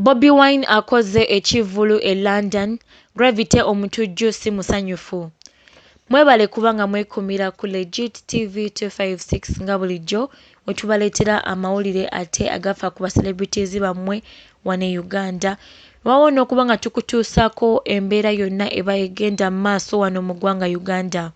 Bobi Wine akoze ekivvulu e London, Gravity omutujju si musanyufu. Mwebale kubanga mwekumira ku Legit TV 256 nga bulijjo we tubaleetera amawulire ate agafa ku ba-celebrities bammwe wano e Uganda. Wawo n'okuba nga tukutuusaako embeera yonna eba egenda mu maaso wano mu ggwanga Uganda.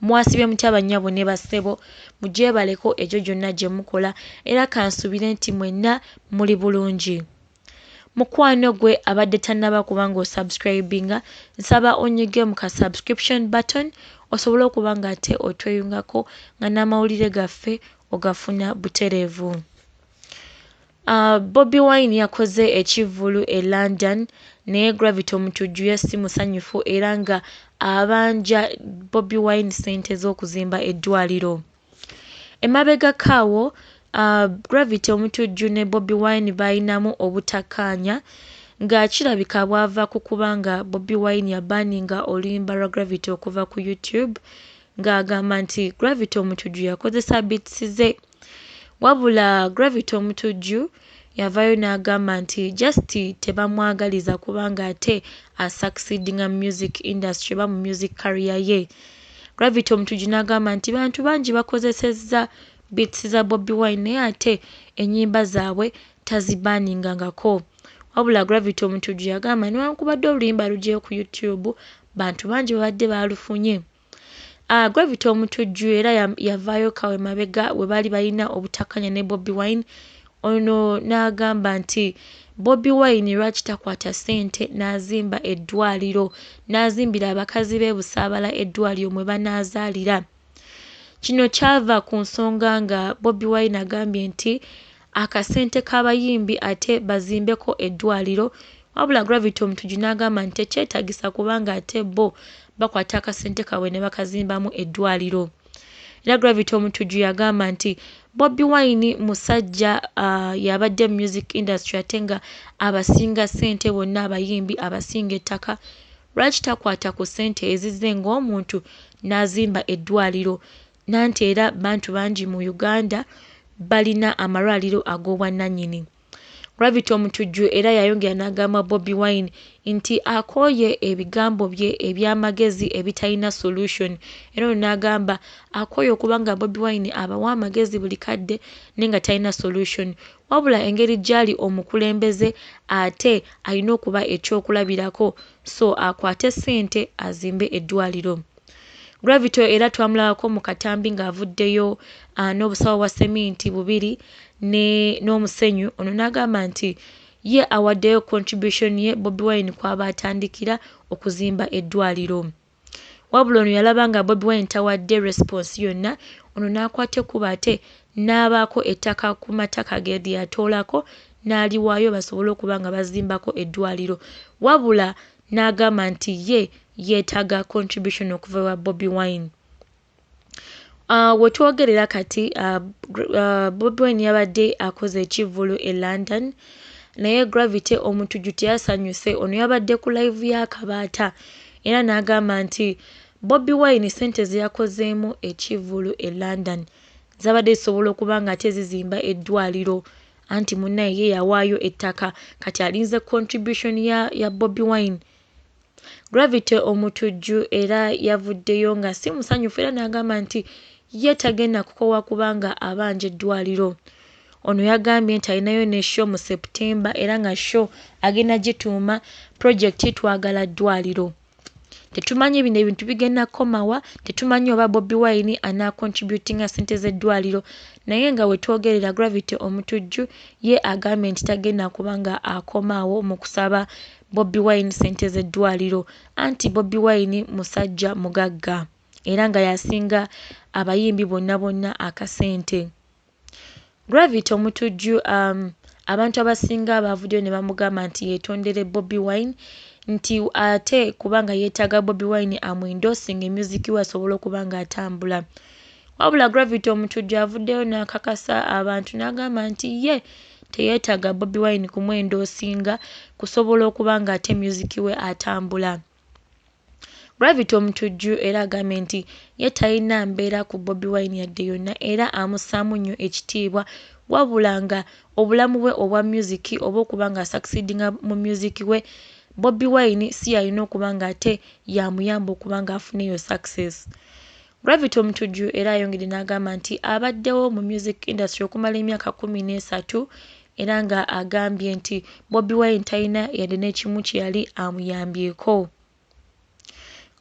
Mwasibye mutya bannyabo ne bassebo, mugyebaleko egyo gyonna gye mukola era kansuubire nti mwenna muli bulungi. Mukwano gwe abadde tannaba kuba ng'osubscribinga, nsaba onyige mu ka subscription button osobole okuba ng'ate otweyungako nga n'amawulire gaffe ogafuna butereevu. Bobi Wine yakoze ekivvulu e London naye Gravity omutujju ye si musanyufu era nga abanja Bobi Wine ssente z'okuzimba eddwaliro. Emabegakaawo Gravity omutujju ne Bobi Wine bayinamu obutakkaanya nga kirabika bwava ku kubanga Bobi Wine yabaaninga oluyimba lwa Gravity okuva ku YouTube ng'agamba nti Gravity omutujju yakozesa beats ze. Wabula Gravity omutujju yavaayo n'agamba nti just tebamwagaliza kubanga ate asucceedinga mu music industry oba mu music career ye. Gravity omutujju n'agamba nti bantu bangi bakozesezza beats za Bobi Wine naye ate ennyimba zaabwe tazibaaningangako. Wabula Gravity omutujju yagamba newankubadde oluyimba luggyeyo ku YouTube bantu bangi babadde baalufunye. Gravity omutujju era yavaayo kawe mabega we baali balina obutakkaanya ne Bobi Wine. Ono n'agamba nti Bobi Wine lwaki takwata ssente n'azimba eddwaliro, n'azimbira abakazi b'e Busaabala eddwaliro mwe banaazaalira. Kino kyava ku nsonga nga Bobi Wine agambye nti akasente k'abayimbi ate bazimbeko eddwaliro, wabula Gravity omutujju n'agamba nti tekyetaagisa kubanga ate bo bakwata akasente kaabwe ne bakazimbamu eddwaliro. Era Gravity omutujju yagamba nti Bobi Wine musajja yabadde mu music industry ate nga abasinga ssente bonna abayimbi abasinga ettaka, lwaki takwata ku ssente ezizze ng'omuntu n'azimba eddwaliro nanti era bantu bangi mu Uganda balina amalwaliro ag'obwannannyini. Gravity omutujju era yayongera n'agamba Bobi Wine nti akooye ebigambo bye eby'amagezi ebitalina solution era ono n'agamba akooye okuba nga Bobi Wine abawa amagezi buli kadde naye nga talina solution, wabula engeri gy'ali omukulembeze ate alina okuba ekyokulabirako so akwate ssente azimbe eddwaliro. Gravity era twamulabako mu katambi ng'avuddeyo n'obusawo bwa seminti 2 n'omusenyu. Ono n'agamba nti ye awaddeyo contribution ye Bobi Wine kwaba atandikira okuzimba eddwaliro. Wabula ono yalaba nga Bobi Wine tawadde response yonna, ono n'akwata ekkubo ate n'abaako ettaka ku mataka ge yatoolako n'aliwaayo basobole okuba nga bazimbako eddwaliro. Wabula n'agamba nti ye yeetaaga contribution okuva wa Bobi Wine. We twogerera kati Bobi Wine yabadde akoze ekivvulu e London naye Gravity omutujju teyasanyuse. Ono yabadde ku live ya Kabaata era n'agamba nti Bobi Wine ssente ze yakozeemu ekivvulu e London zabadde zisobola okuba nga ate zizimba eddwaliro anti munnaye ye yawaayo ettaka kati alinze contribution ya Bobi Wine. Gravity omutujju era yavuddeyo nga si musanyufu era n'agamba nti ye tagenda kukoowa kubanga abanja eddwaliro. Ono yagambye nti alinayo ne show mu September era nga show agenda gituuma Project Twagala Ddwaliro. Tetumanyi bino ebintu bigenda kukomawa, tetumanyi oba Bobi Wine anaakontributinga ssente z'eddwaliro naye nga we twogerera Gravity omutujju ye agambye nti tagenda kubanga akomaawo mu kusaba Bobi Wine ssente z'eddwaliro anti Bobi Wine musajja mugagga era nga yasinga abayimbi bonna akasente. Gravity omutujju abantu abasinga baavuddeyo ne bamugamba nti yeetondere Bobi Wine nti ate kubanga yeetaaga Bobi Wine amwendosinga emyuziki we asobole okuba nga atambula. Wabula Gravity omutujju avuddeyo n'akakasa abantu n'agamba nti ye teyeetaaga Bobi Wine kumwendosinga kusobola okuba nga ate myuziki we atambula. Gravity omutujju era agambye nti ye talina mbeera ku Bobi Wine yadde yonna era amussaamu nnyo ekitiibwa wabula nga obulamu bwe obwa music oba okuba nga succeedinga mu music we Bobi Wine si yalina okuba nga ate yamuyamba okuba nga afuneyo success. Gravity Omutujju era ayongedde n'agamba nti abaddewo mu music industry okumala emyaka 13 era nga agambye nti Bobi Wine talina yadde n'ekimu kye yali amuyambyeko.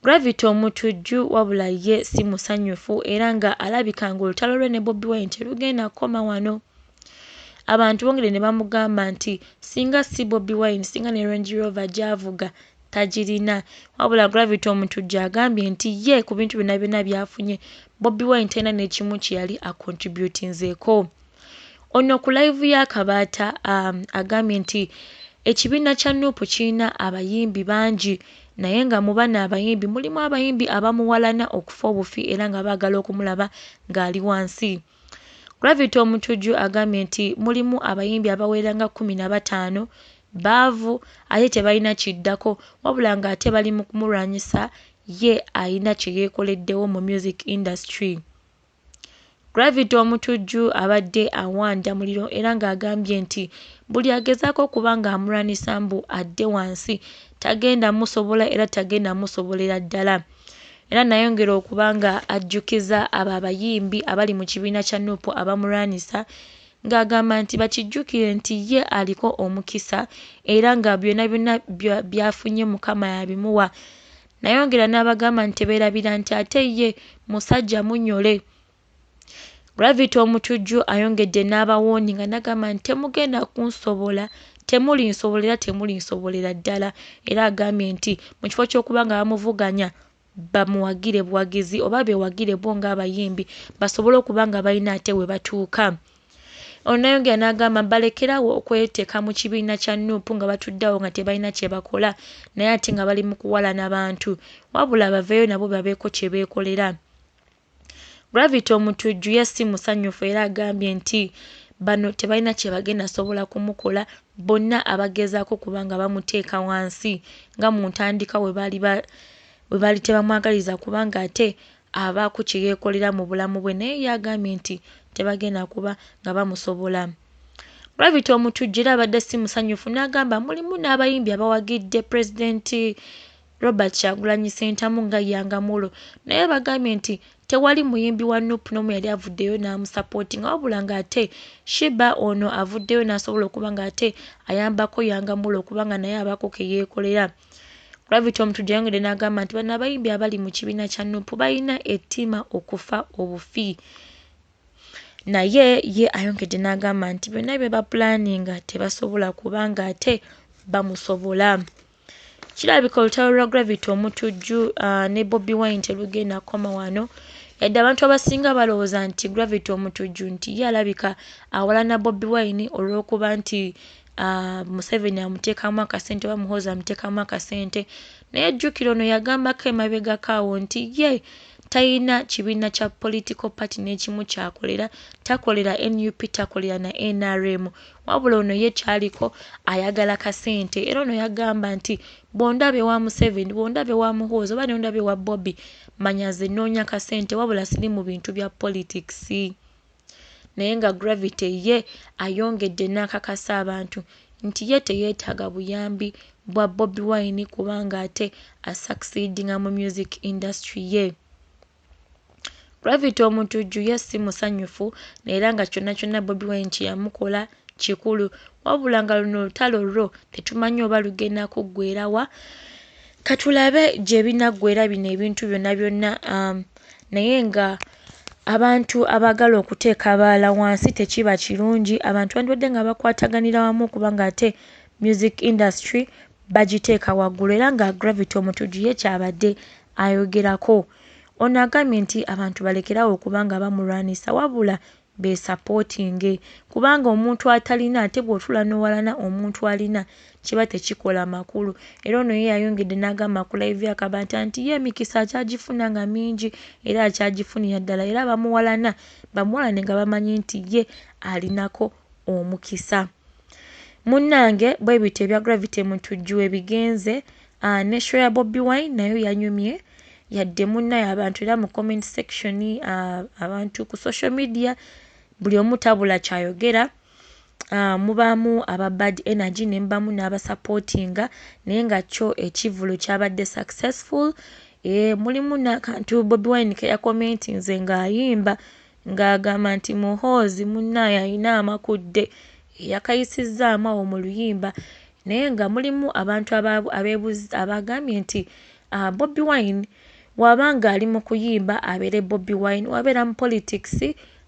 Gravity Omutujju wabula ye si musanyufu era nga alabika nga olutalo lwe ne Bobi Wine terugenda kukoma wano. Abantu bongedde ne bamugamba nti singa si Bobi Wine singa ne Range Rover gy'avuga tagirina. Wabula Gravity Omutujju agambye nti ye ku bintu byonna byafunye Bobi Wine talina n'ekimu kye yali acontributinzeeko. Ono ku live ya Kabaata agambye nti ekibiina kya Nuupu kirina abayimbi bangi naye nga mu bano abayimbi mulimu abayimbi abamuwalana okufa obufi era nga baagala okumulaba ng'ali wansi. Gravity Omutujju agambye nti mulimu abayimbi abawera nga 15 baavu ate tebalina kiddako wabula nga ate bali mu kumulwanyisa ye alina kye yeekoleddewo mu music industry. Gravity Omutujju abadde awanda muliro era ng'agambye nti buli agezaako okuba ng'amulwanisa mbu adde wansi tagenda musobola era tagenda musobolera ddala. Era nayongera okuba nga ajjukiza abo abayimbi abali mu kibiina kya Nuupu abamulwanisa ng'agamba nti bakijjukire nti ye aliko omukisa era nga byonna byafunye Mukama yabimuwa. Nayongera n'abagamba nti tebeerabira nti ate ye musajja munyole. Gravity Omutujju ayongedde n'abawooni nga n'agamba nti temugenda kunsobola temulinsobolera temulinsobolera ddala era agambye nti mu kifo ky'okuba nga bamuvuganya bamuwagire buwagizi oba beewagire bo ng'abayimbi basobole okuba nga balina ate we batuuka. Ono nayongera n'agamba balekerawo okweteeka mu kibiina kya Nuupu nga batuddeawo nga tebalina kye bakola naye ate nga bali mu kuwalana bantu wabula baveeyo nabo babeeko kye beekolera. Gravity Omutujju ye si musanyufu era agambye nti bano tebalina kye bagenda sobola kumukola bonna abagezaako kuba nga bamuteeka wansi nga mu ntandika we baali tebamwagaliza kubanga ate abaako kye yeekolera mu bulamu bwe naye yagambye nti tebagenda kuba nga bamusobola. Gravity Omutujju era abadde si musanyufu n'agamba mulimu n'abayimbi abawagidde Pulezidenti Robert Kyagulanyi Ssentamu nga Yangamulo naye bagambye nti tewali muyimbi wa Nuupu n'omu yali avuddeyo n'amusapootinga wabula nga ate Shiba ono avuddeyo n'asobola okuba nga ate ayambako Yangamulo okuba nga naye abaako ke yeekolera. Gravity Omutujju ayongedde n'agamba nti bano abayimbi abali mu kibiina kya Nuupu balina ettima okufa obufi. Naye ye ayongedde n'agamba nti byonna bye bapulaninga tebasobola kuba nga ate bamusobola. Kirabika olutalo lwa Gravity Omutujju ne Bobi Wine terugenda kukoma wano. Yadde abantu abasinga balowooza nti Gravity Omutujju nti ye alabika awalana Bobi Wine olw'okuba nti Museveni amuteekamu akasente oba Muhoozi amuteekamu akasente naye jjukira ono yagambako emabegakaawo nti ye talina kibiina kya political party n'ekimu kyakolera takolera NUP takolera na NRM wabula ono ye kyaliko ayagala kasente era ono yagamba nti bondabe wa Museveni bondabe wa Muhoozi oba nondabe wa Bobi manya ze nnoonya kasente wabula siri mu bintu bya politics. Naye nga Gravity ye ayongedde n'akakasa abantu nti ye teyeetaaga buyambi bwa Bobi Wine kubanga ate asucceedinga mu music industry ye. Gravity Omutujju ye si musanyufu era nga kyonna Bobi Wine kye yamukola kikulu wabula nga luno olutalo lwo tetumanyi oba lugenda kuggweerawa katulabe gye binaggweera bino ebintu byonna naye nga abantu abagala okuteeka abalala wansi tekiba kirungi abantu bandibadde nga bakwataganira wamu okuba nga ate music industry bagiteeka waggulu era nga Gravity Omutujju ye kyabadde ayogerako. Ono agambye nti abantu balekerawo okuba nga bamulwanisa wabula beesapootinge kubanga omuntu atalina ate bw'otula n'owalana omuntu alina kiba tekikola makulu era ono ye yayongedde n'agamba ku live ya Kabaata nti ye emikisa akyagifuna nga mingi era akyagifunira ddala era bamuwalane nga bamanyi nti ye alinako omukisa. Munnange bwe bityo ebya Gravity Omutujju ebigenze ne show ya Bobi Wine nayo yanyumye yadde munnaye abantu era mu comment section abantu ku social media buli omu tabula kyayogera. Mubamu aba Bad Energy ne mbamu n'abasupportinga naye nga kyo ekivulu kyabadde successful. Mulimu n'akantu Bobi Wine ke yakomentinze ng'ayimba ng'agamba nti Muhoozi munnaaye ayina amakudde, yakayisizzaamu awo mu luyimba naye nga mulimu abantu abagambye nti Bobi Wine wabanga ali mu kuyimba abeere Bobi Wine, wabeera mu politics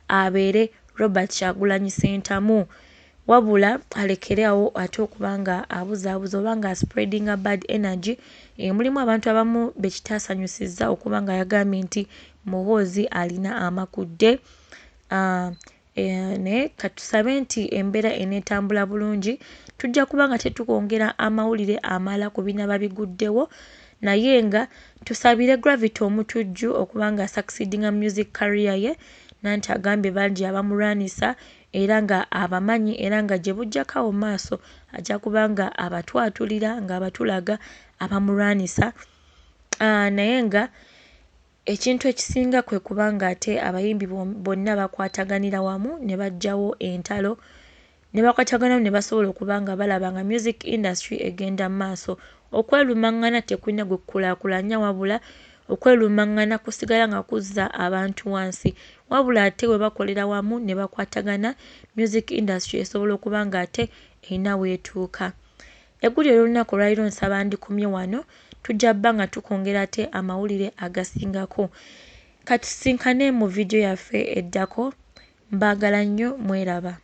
abeere Robert Kyagulanyi Ssentamu, wabula alekere awo ate okubanga abuzaabuza oba nga spreadinga bad energy. Mulimu abantu abamu bekitaasanyusizza okuba nga yagambye nti Muhoozi alina amakudde. Naye katusabe nti embeera eneetambula bulungi, tujja kuba nga tetukwongera amawulire amala ku binaaba biguddewo, naye nga tusabire Gravity omutujju okuba nga succeedinga music career ye, nanti agambye bangi abamulwanisa era nga abamanyi era nga gye bujjakawo maaso ajja kuba nga abatwatulira nga abatulaga abamulwanisa. Naye nga ekintu ekisinga kwe kuba nga ate abayimbi bonna bakwataganira wamu ne bajjawo entalo ne bakwataganamu ne basobola okuba nga balaba nga music industry egenda mu maaso. Okwerumaŋŋana tekulina gwe kukulaakulanya wabula okwerumaŋŋana kusigala nga kuzza abantu wansi, wabula ate bwe bakolera wamu ne bakwatagana music industry esobola okuba nga ate erina weetuuka. Eggulire olunaku lwaliro nsaba ndikumye wano, tujja bba nga tukwongera ate amawulire agasingako. Katusinkane mu vidiyo yaffe eddako. Mbaagala nnyo, mweraba.